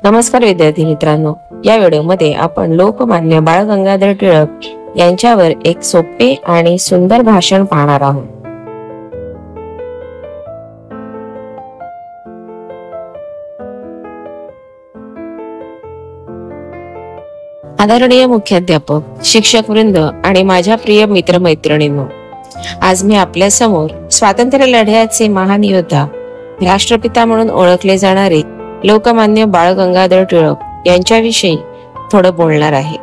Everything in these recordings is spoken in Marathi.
नमस्कार विद्यार्थी मित्रांनो, या व्हिडिओमध्ये आपण लोकमान्य बाळ गंगाधर टिळक यांच्यावर एक सोपे आणि सुंदर भाषण पाहणार आहोत। आदरणीय मुख्याध्यापक, शिक्षक वृंद आणि माझ्या प्रिय मित्रमैत्रिणींनो, आज मी आपल्या समोर स्वातंत्र्य लढ्याचे महान योद्धा, राष्ट्रपिता म्हणून ओळखले जाणारे लोकमान्य बाळ गंगाधर टिळक यांच्याविषयी थोडं बोलणार आहे।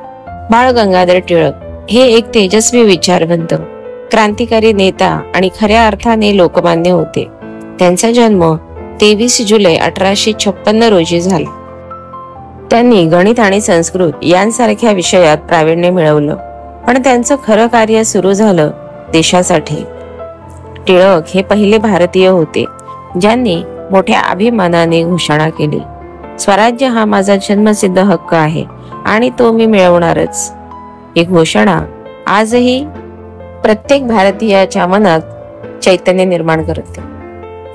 बाळ गंगाधर टिळक हे एक तेजस्वी विचारवंत, क्रांतिकारी नेता आणि खऱ्या अर्थाने लोकमान्य होते। त्यांचा जन्म 23 जुलै 1856 रोजी झाला। त्यांनी गणित आणि संस्कृत यांसारख्या विषयात प्रावीण्य मिळवलं, पण त्यांचं खरं कार्य सुरू झालं देशासाठी। टिळक हे पहिले भारतीय होते ज्यांनी मोठ्या अभिमानाने घोषणा केली, स्वराज्य हा माझा जन्मसिद्ध हक्क आहे आणि तो मी मिळवणारच। ही घोषणा आजही प्रत्येक भारतीयाच्या मनात चैतन्य निर्माण करते।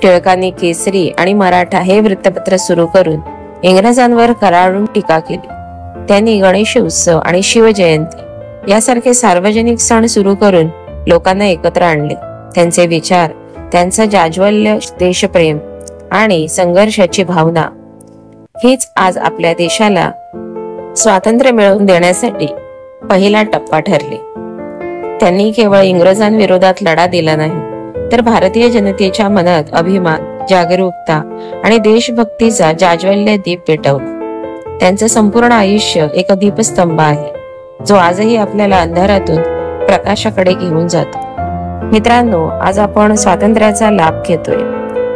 टिळकांनी केसरी आणि मराठा हे वृत्तपत्र सुरू करून इंग्रजांवर कडाडून टीका केली। त्यांनी गणेश उत्सव आणि शिवजयंती यासारखे सार्वजनिक सण सुरू करून लोकांना एकत्र आणले। त्यांचे विचार, त्यांचा जाज्वल्य देशप्रेम आणि संघर्षाची भावना हीच आज आपल्या देशाला स्वातंत्र्य मिळवून देण्यासाठी पहिला टप्पा ठरले। त्यांनी केवळ इंग्रजांविरोधात लढा दिला नाही, तर भारतीय जनतेच्या मनात अभिमान, जागरूकता आणि देशभक्तीचा जाज्वल्य दीप पेटवला। त्यांचं संपूर्ण आयुष्य एक दीपस्तंभ आहे, जो आजही आपल्याला अंधारातून प्रकाशाकडे घेऊन जातो। मित्रांनो, आज आपण स्वातंत्र्याचा लाभ घेतोय,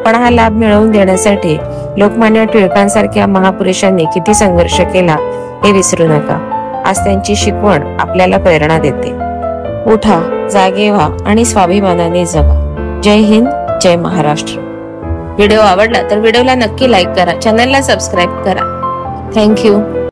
पण हा लाभ मिळवून देण्यासाठी लोकमान्य टिळकांसारख्या महापुरुषांनी किती संघर्ष केला हे विसरू नका। आज त्यांची शिकवण आपल्याला प्रेरणा देते। उठा, जागे व्हा आणि स्वाभिमानाने जगा। जय हिंद, जय महाराष्ट्र। व्हिडिओ आवडला तर व्हिडिओला नक्की लाईक करा, चॅनलला सबस्क्राईब करा। थँक्यू।